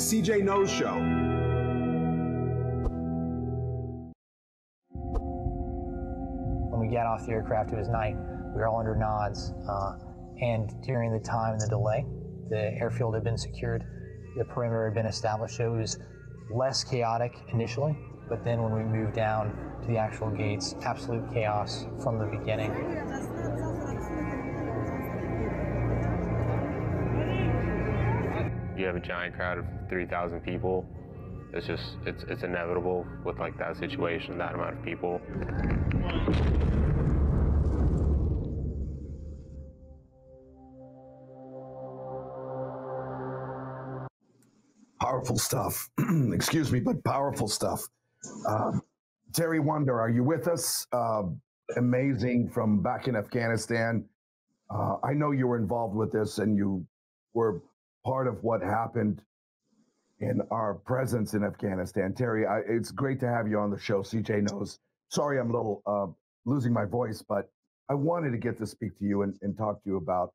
CJ Knows Show. When we got off the aircraft, it was night. We were all under nods. And during the time and the delay, the airfield had been secured. The perimeter had been established. So it was less chaotic initially, but then when we moved down to the actual gates, absolute chaos from the beginning. You have a giant crowd of 3,000 people. It's just, it's inevitable with like that situation, that amount of people. Powerful stuff. Excuse me, but powerful stuff. Terry Wonder, are you with us? Amazing from back in Afghanistan. I know you were involved with this and you were part of what happened in our presence in Afghanistan. Terry, it's great to have you on the show. CJ Knows. Sorry, I'm a little losing my voice, but I wanted to get to speak to you and talk to you about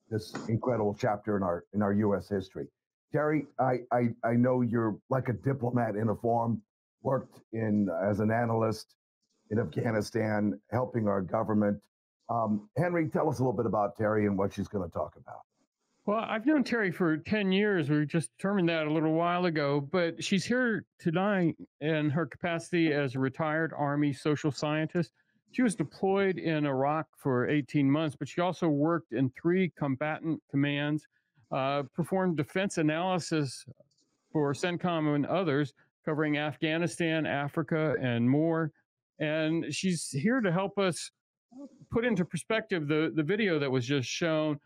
this incredible chapter in our U.S. history. Terry, I know you're like a diplomat in a form, worked as an analyst in Afghanistan, helping our government. Henry, tell us a little bit about Terry and what she's going to talk about. Well, I've known Terry for 10 years. We just determined that a little while ago, but she's here tonight in her capacity as a retired Army social scientist. She was deployed in Iraq for 18 months, but she also worked in 3 combatant commands, performed defense analysis for CENTCOM and others, covering Afghanistan, Africa, and more. And she's here to help us put into perspective the video that was just shown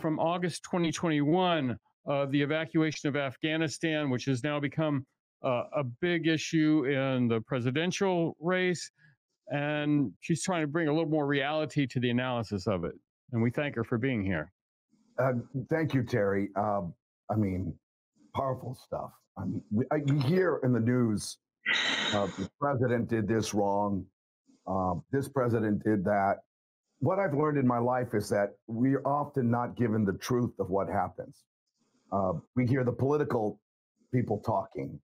from August 2021 of the evacuation of Afghanistan, which has now become a big issue in the presidential race. And she's trying to bring a little more reality to the analysis of it. And we thank her for being here. Thank you, Terry. I mean, powerful stuff. I mean, you hear in the news, the president did this wrong. This president did that. What I've learned in my life is that we're often not given the truth of what happens. We hear the political people talking,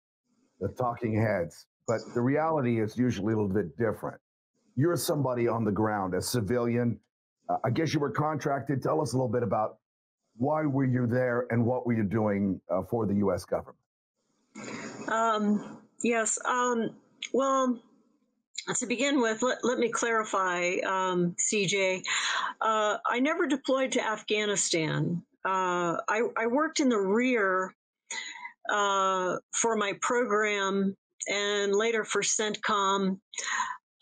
the talking heads, but the reality is usually a little bit different. You're somebody on the ground, a civilian. I guess you were contracted. Tell us a little bit about why were you there and what were you doing for the U.S. government? Yes. Well, to begin with, let me clarify, CJ. I never deployed to Afghanistan. I worked in the rear for my program and later for CENTCOM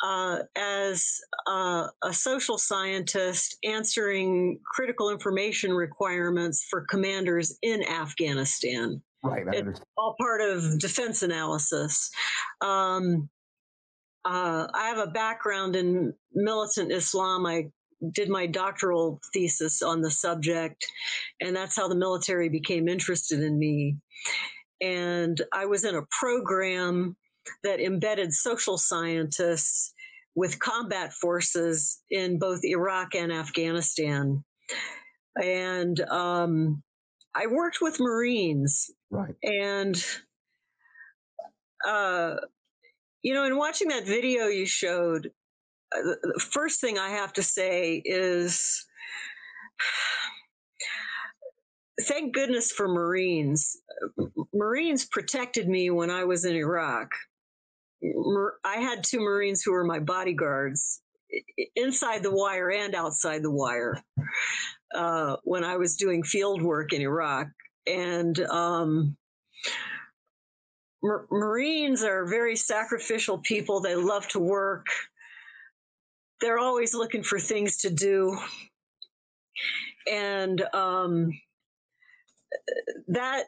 as a social scientist answering critical information requirements for commanders in Afghanistan. Right. It's all part of defense analysis. I have a background in militant Islam. I did my doctoral thesis on the subject, and that's how the military became interested in me. And I was in a program that embedded social scientists with combat forces in both Iraq and Afghanistan. And I worked with Marines. Right. And, you know, in watching that video you showed, the first thing I have to say is thank goodness for Marines. Marines protected me when I was in Iraq. I had 2 Marines who were my bodyguards inside the wire and outside the wire when I was doing field work in Iraq. And Marines are very sacrificial people. They love to work. They're always looking for things to do. And that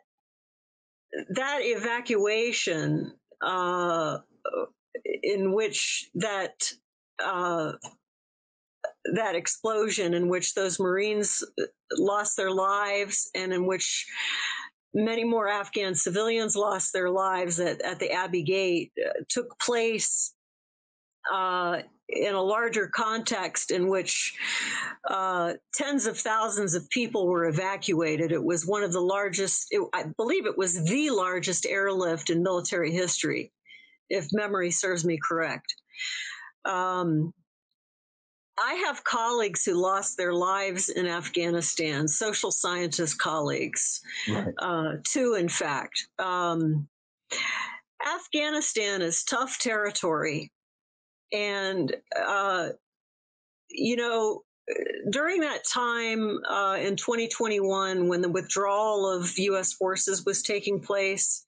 evacuation in which that explosion in which those Marines lost their lives and in which many more Afghan civilians lost their lives at the Abbey Gate took place in a larger context in which tens of thousands of people were evacuated. It was one of the largest, I believe it was the largest airlift in military history, if memory serves me correct. I have colleagues who lost their lives in Afghanistan, social scientist colleagues, Right. two, in fact. Afghanistan is tough territory. And, you know, during that time in 2021, when the withdrawal of U.S. forces was taking place,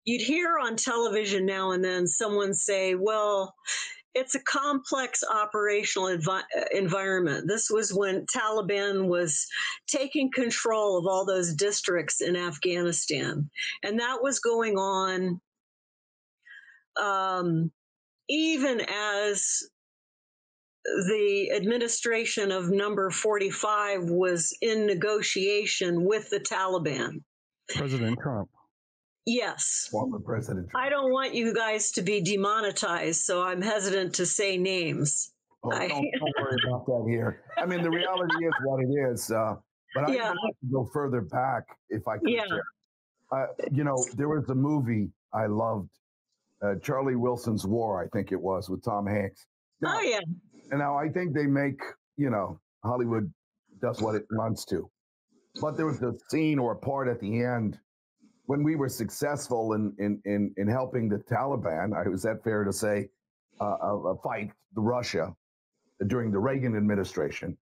you'd hear on television now and then someone say, well, it's a complex operational environment. This was when Taliban was taking control of all those districts in Afghanistan. And that was going on even as the administration of number 45 was in negotiation with the Taliban. President Trump. Yes. Former President Trump. I don't want you guys to be demonetized, so I'm hesitant to say names. Oh, don't worry about that here. I mean, the reality is what it is. But I even like to go further back, if I could. Yeah. You know, there was a movie I loved, Charlie Wilson's War, I think it was, with Tom Hanks. Now, oh, yeah. And now I think they make, you know, Hollywood does what it wants to. But there was a scene or a part at the end when we were successful in helping the Taliban, is that fair to say, fight Russia during the Reagan administration.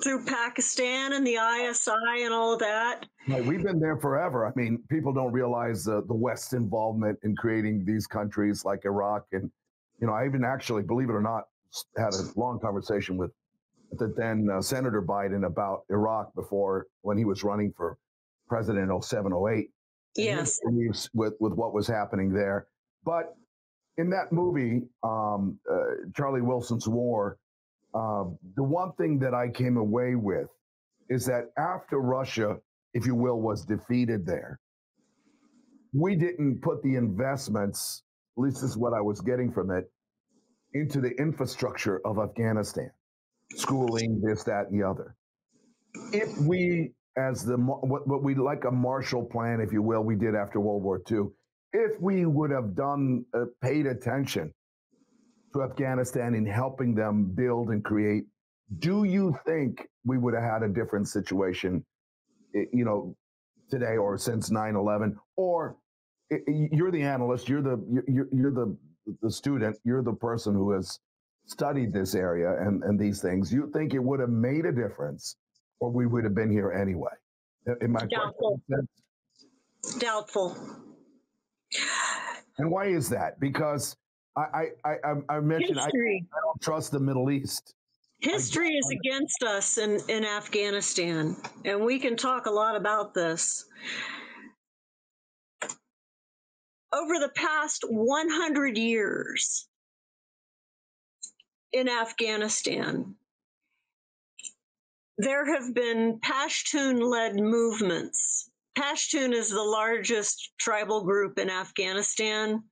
Through Pakistan and the ISI and all of that. Right, we've been there forever. I mean, people don't realize the West's involvement in creating these countries like Iraq. And, you know, I even actually, believe it or not, had a long conversation with the then Senator Biden about Iraq when he was running for president in 07, 08. Yes. With what was happening there. But in that movie, Charlie Wilson's War, the one thing that I came away with is that after Russia, if you will, was defeated there, we didn't put the investments, at least this is what I was getting from it, into the infrastructure of Afghanistan, schooling, this, that, and the other. If we, as what we like a Marshall Plan, if you will, we did after World War II, if we would have paid attention to Afghanistan in helping them build and create, do you think we would have had a different situation, you know, today or since 9/11? Or you're the analyst, you're the student, you're the person who has studied this area and these things. You think it would have made a difference, or we would have been here anyway? Am I Doubtful. Doubtful. And why is that? Because I mentioned I don't trust the Middle East. History is against us in Afghanistan, and we can talk a lot about this. Over the past 100 years in Afghanistan, there have been Pashtun-led movements. Pashtun is the largest tribal group in Afghanistan,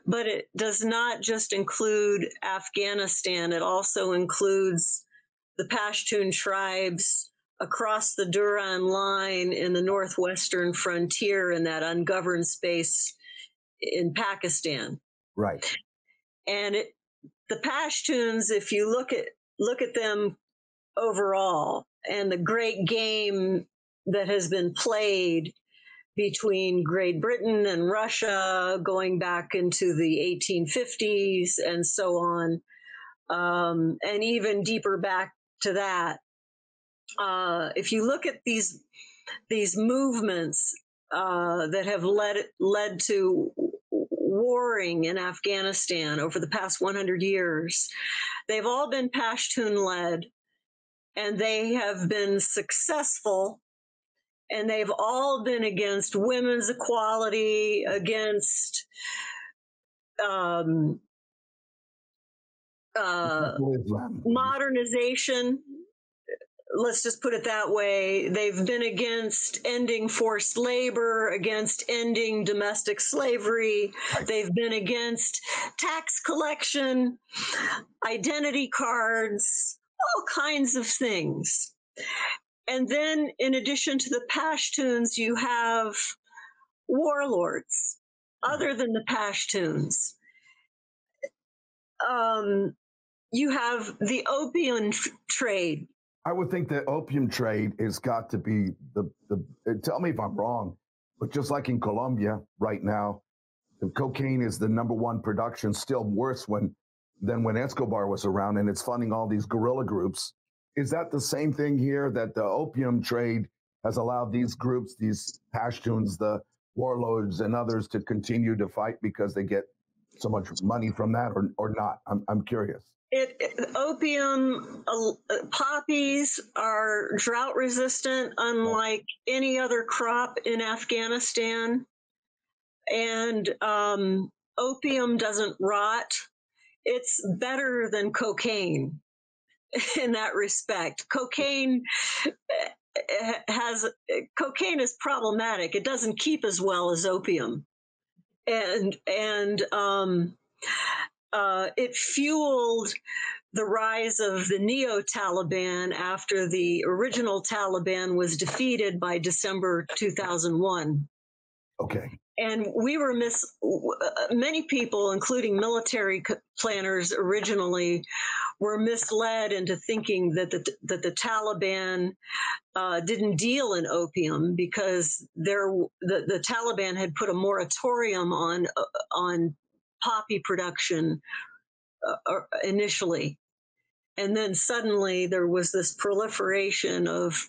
but it does not just include Afghanistan. It also includes the Pashtun tribes across the Durand line in the northwestern frontier in that ungoverned space in Pakistan. Right. And the Pashtuns, if you look at them overall, and the great game that has been played between Great Britain and Russia going back into the 1850s and so on, and even deeper back to that. If you look at these movements that have led to warring in Afghanistan over the past 100 years, they've all been Pashtun-led, and they have been successful, and they've all been against women's equality, against modernization, let's just put it that way. They've been against ending forced labor, against ending domestic slavery. They've been against tax collection, identity cards, all kinds of things. And then in addition to the Pashtuns, you have warlords other than the Pashtuns. You have the opium trade. I would think the opium trade has got to be tell me if I'm wrong, but just like in Colombia right now, the cocaine is the #1 production, still worse than when Escobar was around, and it's funding all these guerrilla groups. Is that the same thing here, that the opium trade has allowed these groups, these Pashtuns, the warlords and others, to continue to fight because they get so much money from that, or not? I'm curious. Opium, poppies are drought resistant, unlike any other crop in Afghanistan. And opium doesn't rot. It's better than cocaine in that respect. Cocaine is problematic. It doesn't keep as well as opium. And it fueled the rise of the neo-Taliban after the original Taliban was defeated by December 2001. Okay. And we were many people, including military planners originally, were misled into thinking that the Taliban didn't deal in opium because the Taliban had put a moratorium on poppy production initially. And then suddenly there was this proliferation of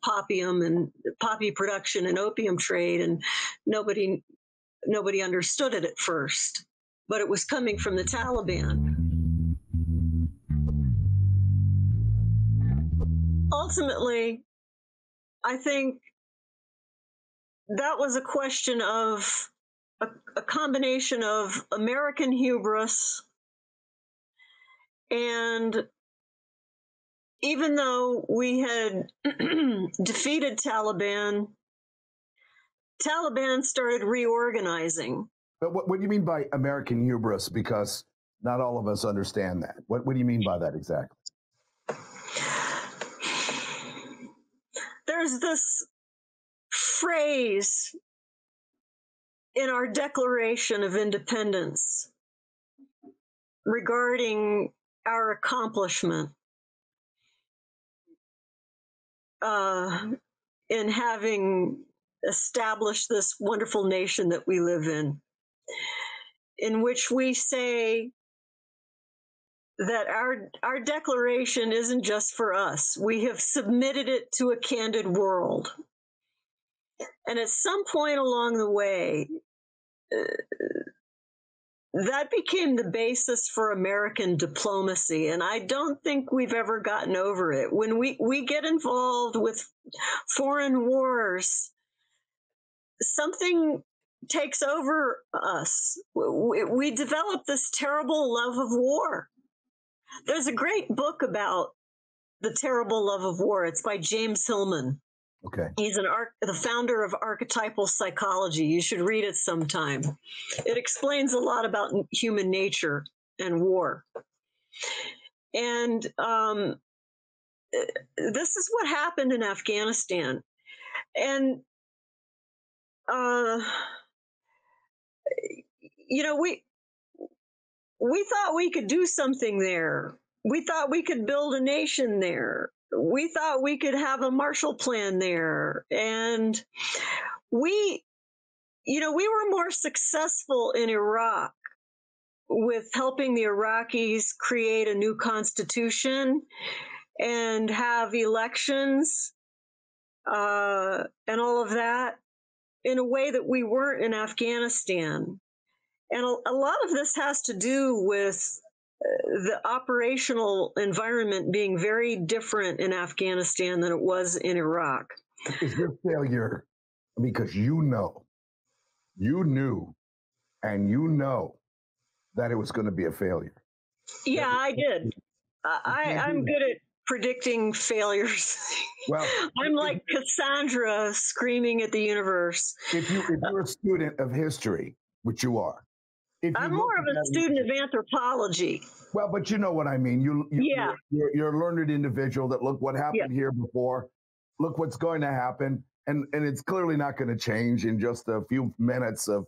poppy production and opium trade, and nobody understood it at first, but it was coming from the Taliban. Ultimately, I think that was a question of a combination of American hubris, and even though we had defeated Taliban started reorganizing. But what do you mean by American hubris? Because not all of us understand that. What do you mean by that exactly? There's this phrase in our Declaration of Independence regarding our accomplishment in having established this wonderful nation that we live in which we say that our declaration isn't just for us. We have submitted it to a candid world. And at some point along the way, that became the basis for American diplomacy. And I don't think we've ever gotten over it. When we get involved with foreign wars, something takes over us. We develop this terrible love of war. There's a great book about the terrible love of war. It's by James Hillman. Okay. He's the founder of archetypal psychology. You should read it sometime. It explains a lot about human nature and war. And this is what happened in Afghanistan. And, we thought we could do something there. We thought we could build a nation there. We thought we could have a Marshall Plan there. And we were more successful in Iraq with helping the Iraqis create a new constitution and have elections and all of that in a way that we weren't in Afghanistan. And a lot of this has to do with the operational environment being very different in Afghanistan than it was in Iraq. Is your failure because you knew, and you know that it was going to be a failure? Yeah, I did. I'm good at predicting failures. Well, I'm like Cassandra screaming at the universe. if you're a student of history, which you are, I'm more of a student of anthropology. Well, but you know what I mean. You're a learned individual that look what happened here before. Look what's going to happen. And it's clearly not going to change in just a few minutes of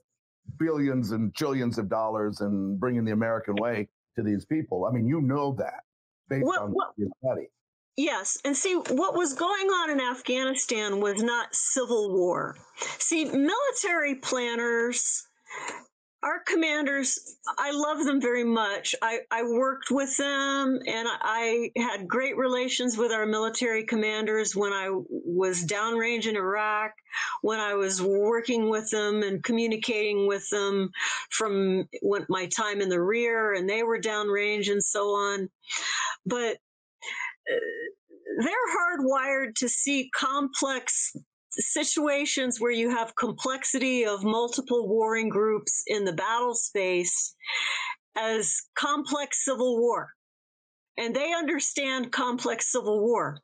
billions and trillions of dollars and bringing the American way to these people. I mean, you know that based on your study. Yes. And see, what was going on in Afghanistan was not civil war. See, military planners, our commanders, I love them very much. I worked with them, and I had great relations with our military commanders when I was downrange in Iraq, when I was working with them and communicating with them from my time in the rear, and they were downrange and so on. But they're hardwired to see complex situations where you have complexity of multiple warring groups in the battle space as complex civil war. And they understand complex civil war.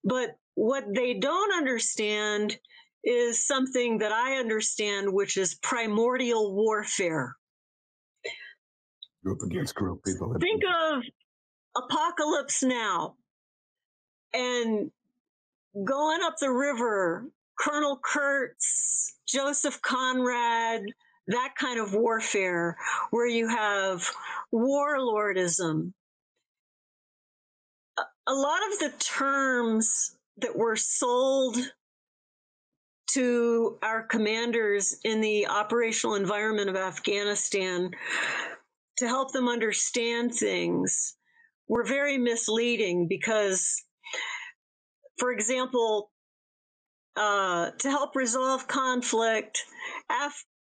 But what they don't understand is something that I understand, which is primordial warfare. Group against group, people. Think of Apocalypse Now and going up the river, Colonel Kurtz, Joseph Conrad, that kind of warfare where you have warlordism. A lot of the terms that were sold to our commanders in the operational environment of Afghanistan to help them understand things were very misleading because, for example, to help resolve conflict,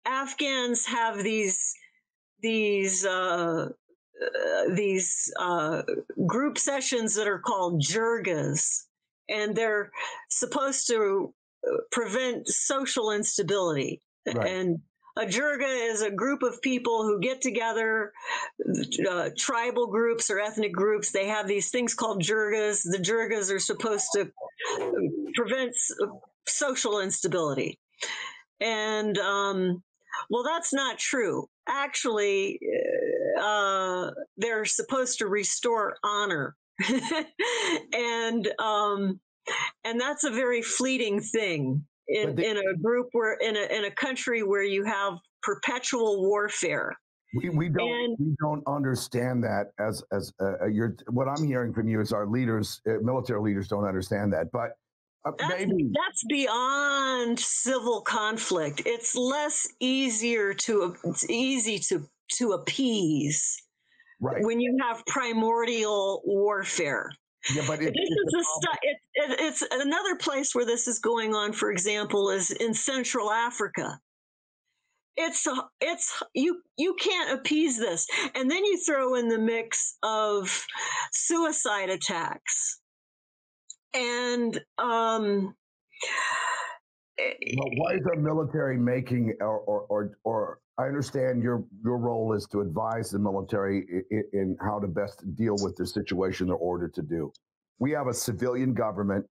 Afghans have these group sessions that are called jirgas, and they're supposed to prevent social instability. Right. And a jirga is a group of people who get together, tribal groups or ethnic groups. They have these things called jirgas. The jirgas are supposed to prevent social instability. And, well, that's not true. Actually, they're supposed to restore honor. And that's a very fleeting thing in a group where in a country where you have perpetual warfare. We don't understand that as what I'm hearing from you is our leaders, military leaders, don't understand that. But that's beyond civil conflict. It's easy to appease, right, when you have primordial warfare. Yeah, but it's another place where this is going on. For example, is in Central Africa. You can't appease this, and then you throw in the mix of suicide attacks, and why is our military making or I understand your role is to advise the military in how to best deal with the situation they're ordered to do. We have a civilian government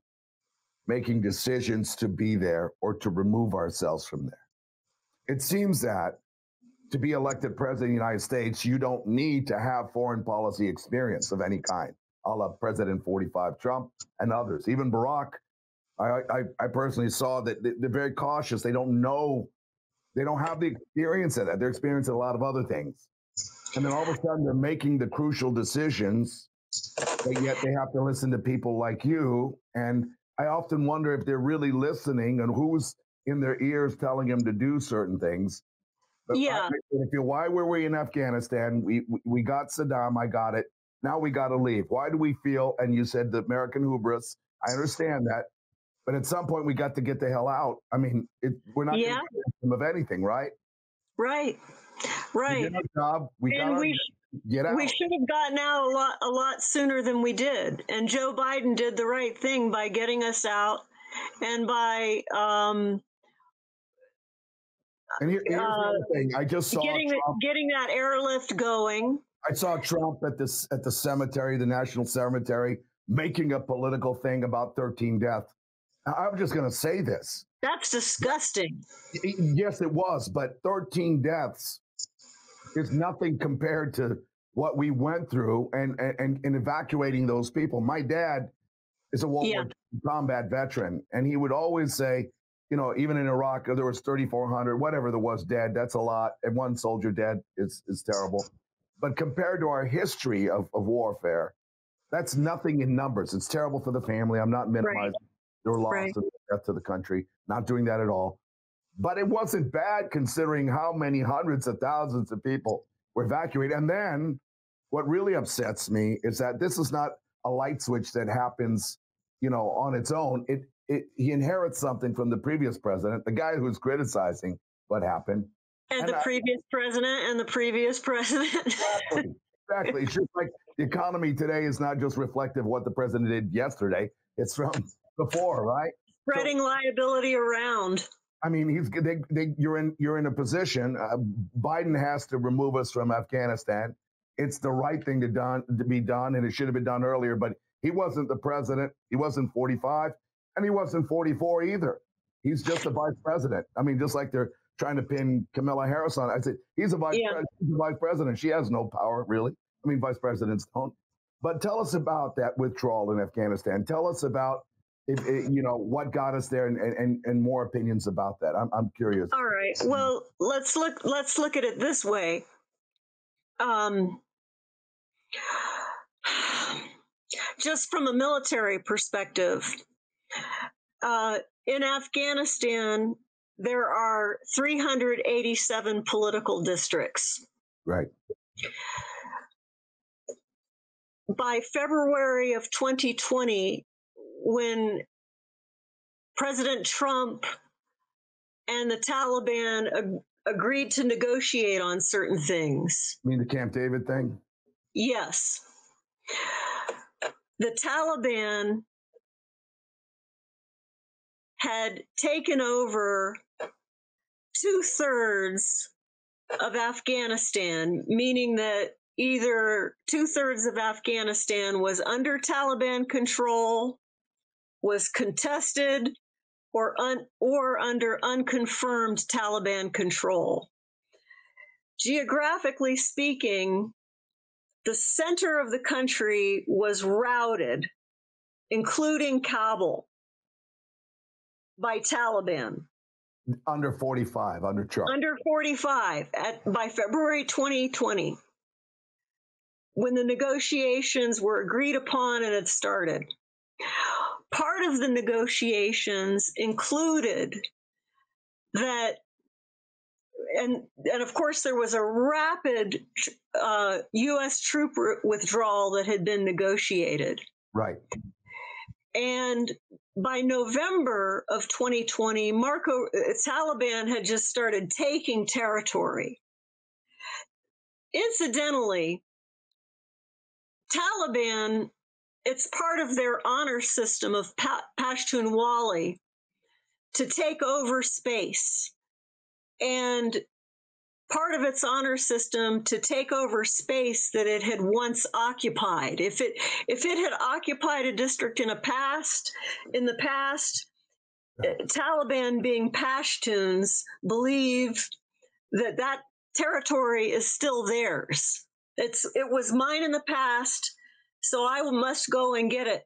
making decisions to be there or to remove ourselves from there. It seems that to be elected president of the United States, you don't need to have foreign policy experience of any kind, a la President 45 Trump and others. Even Barack, I personally saw that they're very cautious. They don't know. They don't have the experience of that. They're experiencing a lot of other things. And then all of a sudden they're making the crucial decisions, but yet they have to listen to people like you. And I often wonder if they're really listening and who's in their ears telling them to do certain things. But yeah. Why were we in Afghanistan? We got Saddam, I got it. Now we got to leave. Why do we feel, and you said the American hubris, I understand that. But at some point, we got to get the hell out. I mean, we're not going to get of anything, right? Right. We did our job. We get out. We should have gotten out a lot sooner than we did. And Joe Biden did the right thing by getting us out and by and here's the thing. I just saw getting that airlift going. I saw Trump at the cemetery, the National Cemetery, making a political thing about 13 deaths. I'm just going to say this. That's disgusting. Yes, it was, but 13 deaths is nothing compared to what we went through and evacuating those people. My dad is a World War II combat veteran, and he would always say, you know, even in Iraq, there was 3,400, whatever there was dead. That's a lot. And one soldier dead is terrible. But compared to our history of warfare, that's nothing in numbers. It's terrible for the family. I'm not minimizing their loss and death to the country. Not doing that at all. But it wasn't bad considering how many hundreds of thousands of people were evacuated. And then what really upsets me is that this is not a light switch that happens, you know, on its own. He inherits something from the previous president, the guy who's criticizing what happened. And the previous president and the previous president. Exactly. It's just like the economy today is not just reflective of what the president did yesterday. It's from before, right? Spreading liability around. I mean, you're in a position. Biden has to remove us from Afghanistan. It's the right thing to be done, and it should have been done earlier. But he wasn't the president. He wasn't 45, and he wasn't 44 either. He's just a vice president. I mean, just like they're trying to pin Kamala Harris on. I said he's a vice president. She has no power, really. I mean, vice presidents don't. But tell us about that withdrawal in Afghanistan. Tell us about you know, what got us there, and more opinions about that. I'm curious. All right. Well, let's look at it this way. Just from a military perspective, in Afghanistan, there are 387 political districts. Right. By February of 2020, when President Trump and the Taliban agreed to negotiate on certain things. You mean the Camp David thing? Yes. The Taliban had taken over 2/3 of Afghanistan, meaning that either 2/3 of Afghanistan was under Taliban control, was contested, or under unconfirmed Taliban control. Geographically speaking, the center of the country was routed, including Kabul, by Taliban. Under 45, under Trump. Under 45 by February 2020, when the negotiations were agreed upon and had started. Part of the negotiations included that, and of course there was a rapid U.S. troop withdrawal that had been negotiated. Right. And by November of 2020, Taliban had just started taking territory. Incidentally, Taliban, it's part of their honor system of Pashtun to take over space. And part of its honor system to take over space that it had once occupied. If it had occupied a district in the past, Taliban, being Pashtuns, believe that territory is still theirs. It was mine in the past, so I must go and get it.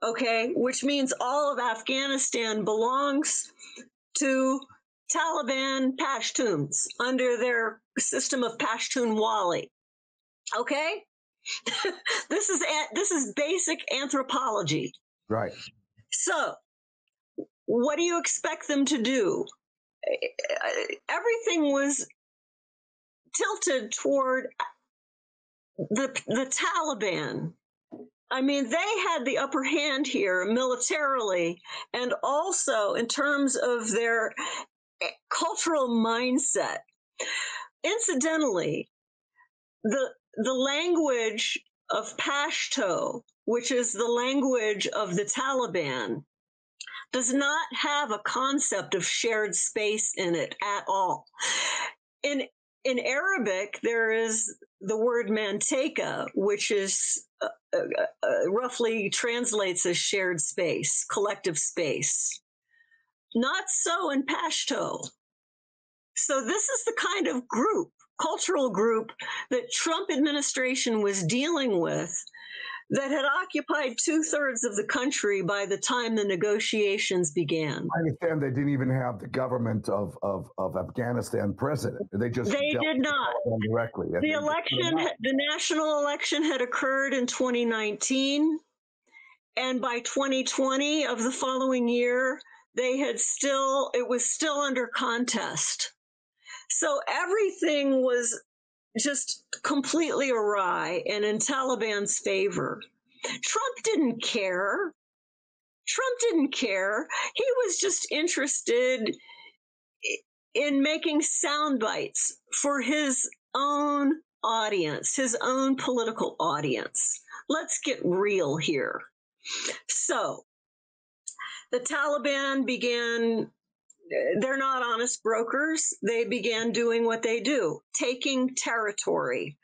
Okay, which means all of Afghanistan belongs to Taliban Pashtuns under their system of Pashtun. Okay, this is basic anthropology. Right. So, what do you expect them to do? Everything was tilted toward the Taliban. I mean, they had the upper hand here militarily, and also in terms of their cultural mindset. Incidentally, the language of Pashto, which is the language of the Taliban, does not have a concept of shared space in it at all. In Arabic, there is the word manteka, which is roughly translates as shared space, collective space. Not so in Pashto. So this is the kind of group, cultural group, that Trump administration was dealing with, that had occupied 2/3 of the country by the time the negotiations began. I understand they didn't even have the government of Afghanistan president. They just did not directly. The election, the national election, had occurred in 2019, and by 2020 of the following year, it was still under contest. So everything was just completely awry and in Taliban's favor. Trump didn't care. He was just interested in making sound bites for his own audience, his own political audience. Let's get real here. So the Taliban began, they're not honest brokers. They began doing what they do, taking territory.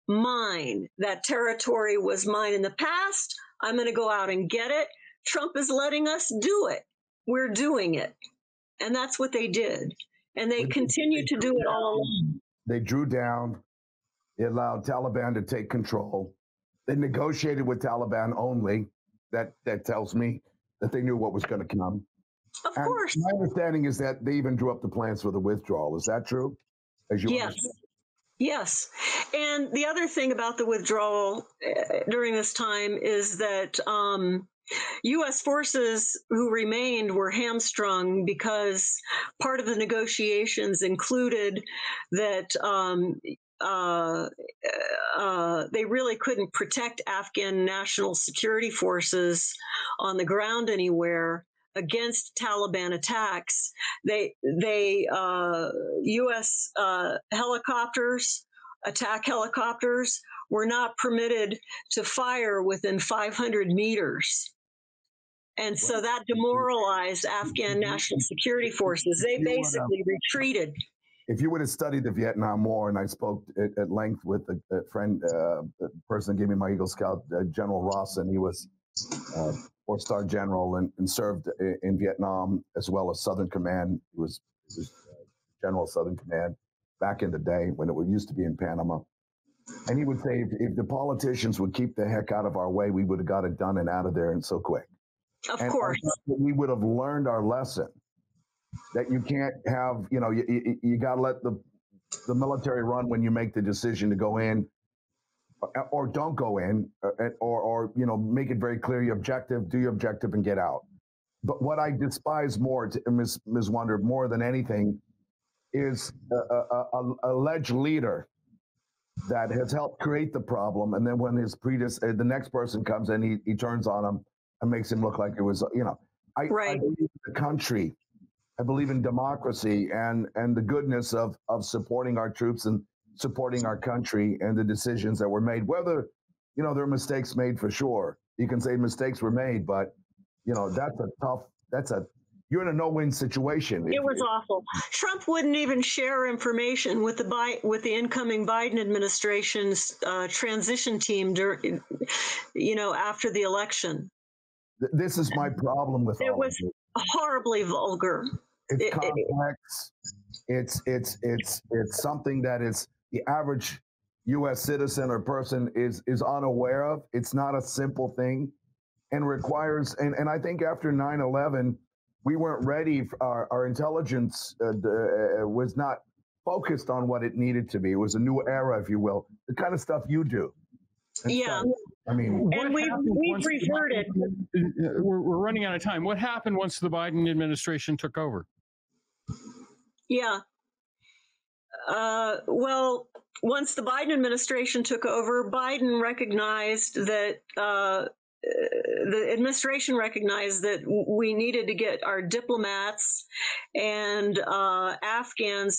Mine. That territory was mine in the past. I'm going to go out and get it. Trump is letting us do it. We're doing it. And that's what they did. And they continue to do it all along. They drew down. They allowed Taliban to take control. They negotiated with Taliban only. That tells me that they knew what was going to come. Of course. My understanding is that they even drew up the plans for the withdrawal. Is that true? Yes. And the other thing about the withdrawal during this time is that U.S. forces who remained were hamstrung because part of the negotiations included that they really couldn't protect Afghan national security forces on the ground anywhere against Taliban attacks. U.S. helicopters, attack helicopters, were not permitted to fire within 500 meters. And so that demoralized Afghan national security forces. They basically retreated. If you would have studied the Vietnam War, and I spoke at length with a friend, the person that gave me my Eagle Scout, General Ross, and he was a 4-star general and served in Vietnam as well as Southern Command. He was General of Southern Command back in the day when it used to be in Panama. And he would say, if the politicians would keep the heck out of our way, we would have got it done and out of there and so quick. Of course. We would have learned our lesson that you can't have, you got to let the military run when you make the decision to go in or don't go in or make it very clear your objective, do your objective and get out. But what I despise more, Ms. Wonder, more than anything is a alleged leader that has helped create the problem. And then when the next person comes in, he turns on him and makes him look like it was, I believe in the country. I believe in democracy and the goodness of supporting our troops and supporting our country and the decisions that were made, whether, there are mistakes made for sure. You can say mistakes were made, but, you're in a no-win situation. It was awful. Trump wouldn't even share information with the incoming Biden administration's transition team after the election. This is my problem with all of it. It was horribly vulgar. It's complex. It's something that is the average U.S. citizen or person is unaware of. It's not a simple thing, and requires. And I think after 9/11, we weren't ready. Our intelligence was not focused on what it needed to be. It was a new era, if you will, the kind of stuff you do. Yeah. I mean, and we've reverted. We're running out of time. What happened once the Biden administration took over? Yeah. Well, once the Biden administration took over, Biden recognized that the administration recognized that we needed to get our diplomats and our Afghan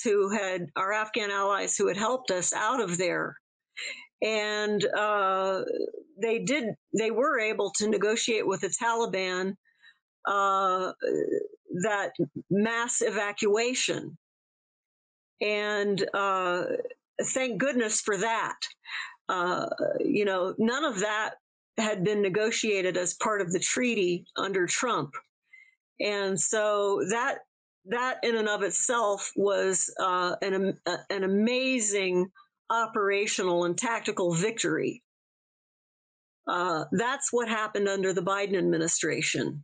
allies who had helped us out of there. And they were able to negotiate with the Taliban that mass evacuation. And thank goodness for that. None of that had been negotiated as part of the treaty under Trump. And so that in and of itself was an amazing operational and tactical victory. That's what happened under the Biden administration.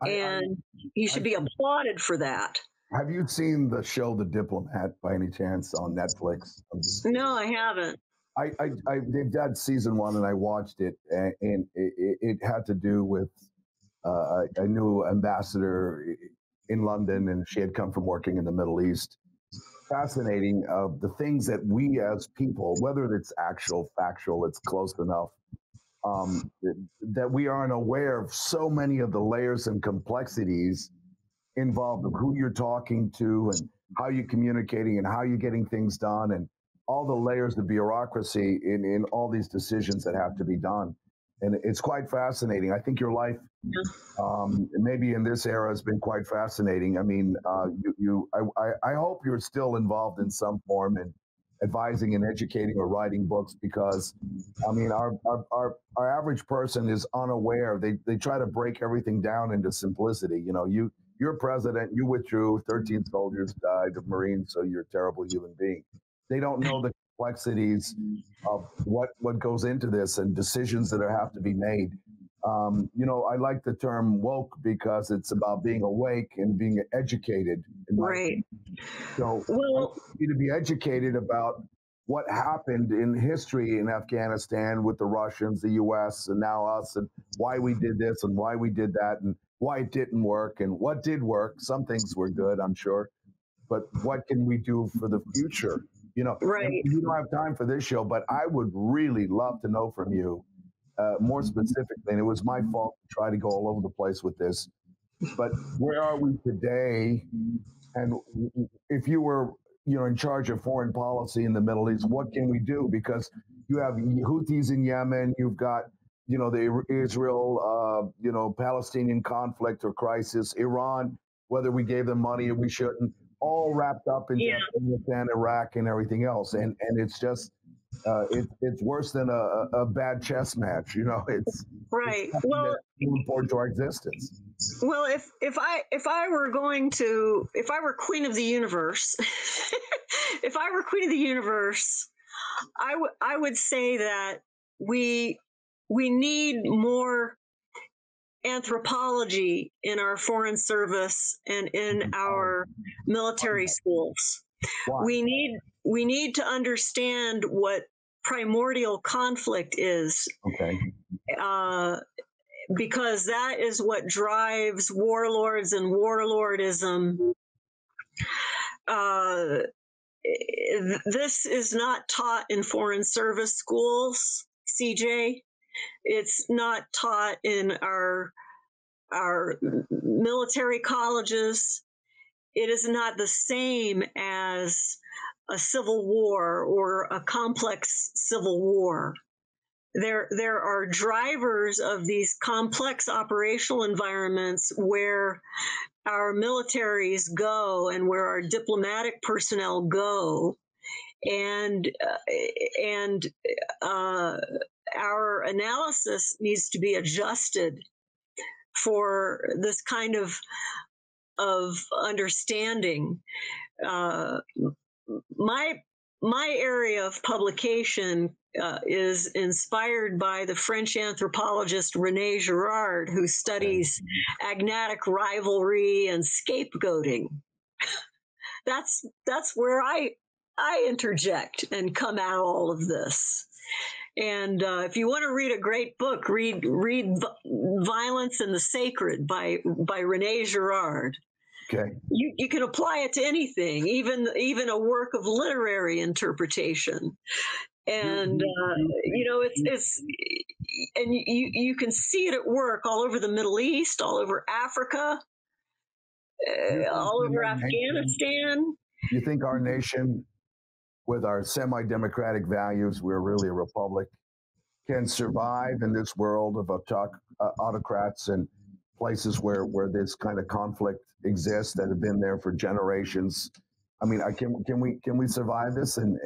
And he should be applauded for that. Have you seen the show The Diplomat by any chance on Netflix? No, I haven't. They've done season 1 and I watched it, and it had to do with a new ambassador in London, and she had come from working in the Middle East. Fascinating, the things that we as people, whether it's actual, factual, it's close enough, that we aren't aware of so many of the layers and complexities involved of who you're talking to and how you're communicating and how you're getting things done and all the layers of bureaucracy in all these decisions that have to be done. And it's quite fascinating. I think your life, maybe in this era, has been quite fascinating. I mean, I hope you're still involved in some form in advising and educating or writing books, because I mean, our average person is unaware. They try to break everything down into simplicity. You know, you're president, you withdrew, 13 soldiers died of Marines, so you're a terrible human being. They don't know the complexities of what goes into this and decisions that have to be made. You know, I like the term woke because it's about being awake and being educated. Right. So I want you to be educated about what happened in history in Afghanistan with the Russians, the U.S., and now us, and why we did this and why we did that and why it didn't work and what did work. Some things were good, I'm sure, but what can we do for the future? You know, right. We don't have time for this show, but I would really love to know from you more specifically, and it was my fault to try to go all over the place with this, but where are we today? And if you were, you know, in charge of foreign policy in the Middle East, what can we do? Because you have Houthis in Yemen, you've got, you know, the Israel, you know, Palestinian conflict or crisis, Iran, whether we gave them money or we shouldn't, all wrapped up in Afghanistan, Iraq, and everything else. And it's just, it's worse than a bad chess match. You know, it's right. It's important to our existence. Well, if I were queen of the universe, if I were queen of the universe, I would say that we need more anthropology in our foreign service and in our military schools. Wow. We need to understand what primordial conflict is. Okay. Because that is what drives warlords and warlordism. This is not taught in foreign service schools, CJ. It's not taught in our military colleges. It is not the same as a civil war or a complex civil war. There are drivers of these complex operational environments where our militaries go and where our diplomatic personnel go, and our analysis needs to be adjusted for this kind of understanding. My area of publication is inspired by the French anthropologist René Girard, who studies agnatic rivalry and scapegoating. That's where I interject and come at all of this. And if you want to read a great book, read Violence and the Sacred by René Girard. Okay. You can apply it to anything, even a work of literary interpretation. And you know, it's and you can see it at work all over the Middle East, all over Africa, all over Afghanistan. You think our nation, with our semi-democratic values, we're really a republic, can survive in this world of autocrats and places where this kind of conflict exists that have been there for generations? I mean, can we survive this? And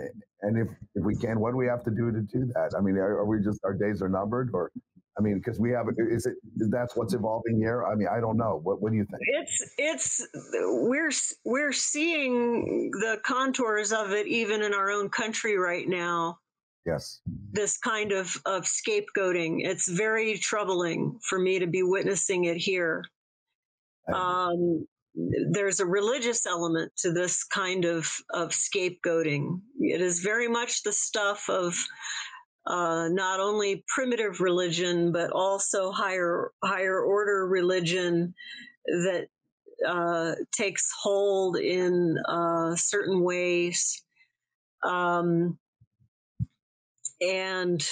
if we can, what do we have to do that? I mean, are we just, our days are numbered, or I mean, because we have, is that's what's evolving here? I mean, I don't know. What do you think? We're seeing the contours of it even in our own country right now. Yes. This kind of scapegoating. It's very troubling for me to be witnessing it here. There's a religious element to this kind of scapegoating. It is very much the stuff of not only primitive religion, but also higher order religion that takes hold in certain ways. And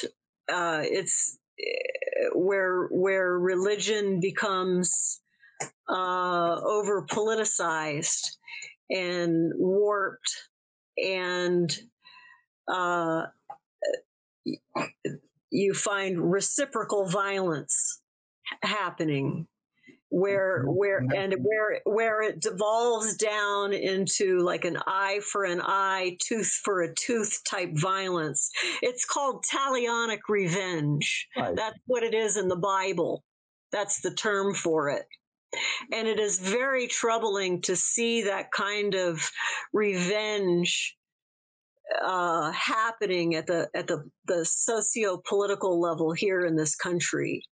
it's where religion becomes over politicized and warped, and you find reciprocal violence happening where it devolves down into like an eye for an eye, tooth for a tooth type violence. It's called Talionic revenge. Right. That's what it is in the Bible. That's the term for it. And it is very troubling to see that kind of revenge happening at the socio-political level here in this country.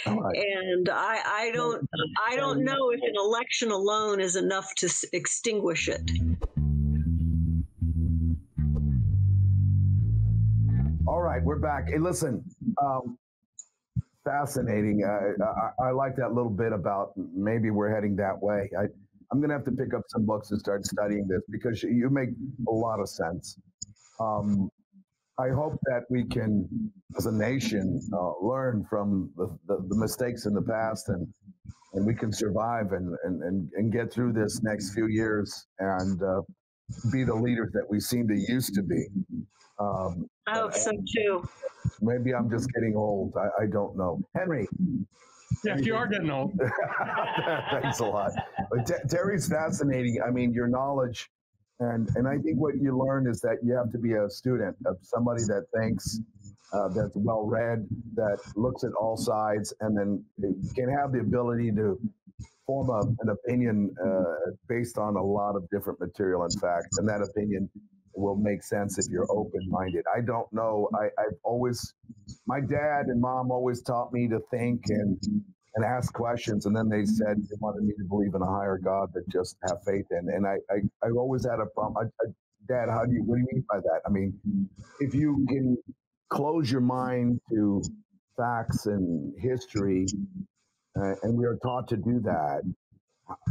Right. And I don't know if an election alone is enough to extinguish it. All right, we're back. Hey, listen, fascinating. I like that little bit about maybe we're heading that way. I'm going to have to pick up some books and start studying this because you make a lot of sense. I hope that we can, as a nation, learn from the mistakes in the past, and we can survive and get through this next few years and be the leaders that we seem to used to be. I hope so too. Maybe I'm just getting old. I don't know. Henry. Yes, you are getting old. Thanks a lot. But Terri's fascinating. I mean, your knowledge. And I think what you learn is that you have to be a student of somebody that thinks, that's well-read, that looks at all sides, and then can have the ability to form an opinion based on a lot of different material and facts. And that opinion will make sense if you're open-minded. I don't know. My dad and mom always taught me to think and ask questions, and then they said they wanted me to believe in a higher God that just have faith in. And I always had a problem. Dad, what do you mean by that? I mean, if you can close your mind to facts and history, and we are taught to do that,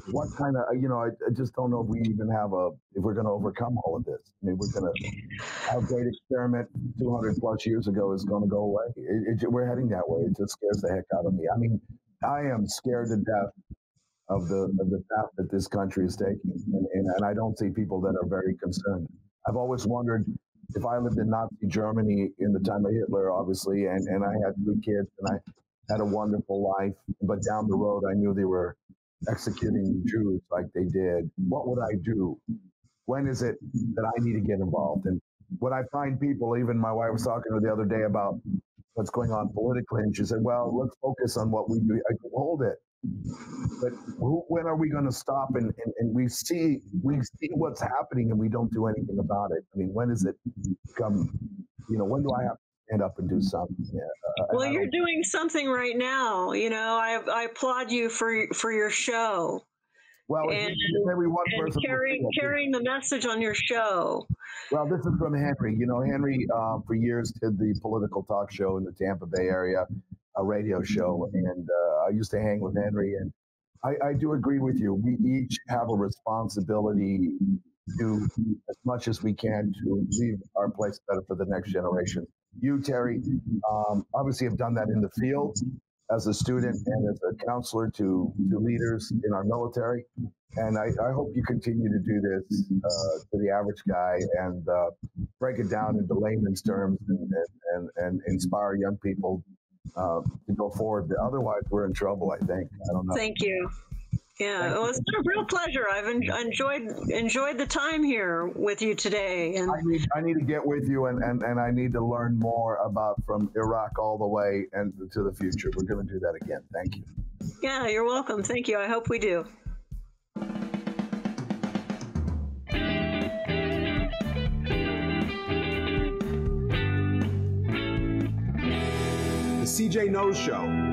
what kind of, I just don't know if we even have if we're going to overcome all of this. I mean, our great experiment 200 plus years ago is going to go away. We're heading that way. It just scares the heck out of me. I mean, I am scared to death of the path that this country is taking. And I don't see people that are very concerned. I've always wondered if I lived in Nazi Germany in the time of Hitler, obviously, and I had 3 kids and I had a wonderful life, but down the road, I knew they were executing Jews like they did. What would I do? When is it that I need to get involved? And when I find people, even my wife was talking to her the other day about what's going on politically, and she said, well, let's focus on what we do. I could hold it. But when are we going to stop and we see what's happening and we don't do anything about it? I mean, when does it come, when do I have to stand up and do something? Well, you're doing something right now. I applaud you for your show. Well, and every one person carrying the message on your show. Well, this is from Henry. Henry for years did the political talk show in the Tampa Bay area, a radio show, and I used to hang with Henry. And I do agree with you. We each have a responsibility to do as much as we can to leave our place better for the next generation. You, Terri, obviously have done that in the field as a student and as a counselor to leaders in our military. And I hope you continue to do this to the average guy and break it down into layman's terms and inspire young people to go forward. Otherwise, we're in trouble, I think. I don't know. Thank you. Yeah, well, it's been a real pleasure. I've enjoyed the time here with you today. And I need to get with you, and I need to learn more about from Iraq all the way and to the future. We're going to do that again. Thank you. Yeah, you're welcome. Thank you. I hope we do. The CJ Knows Show.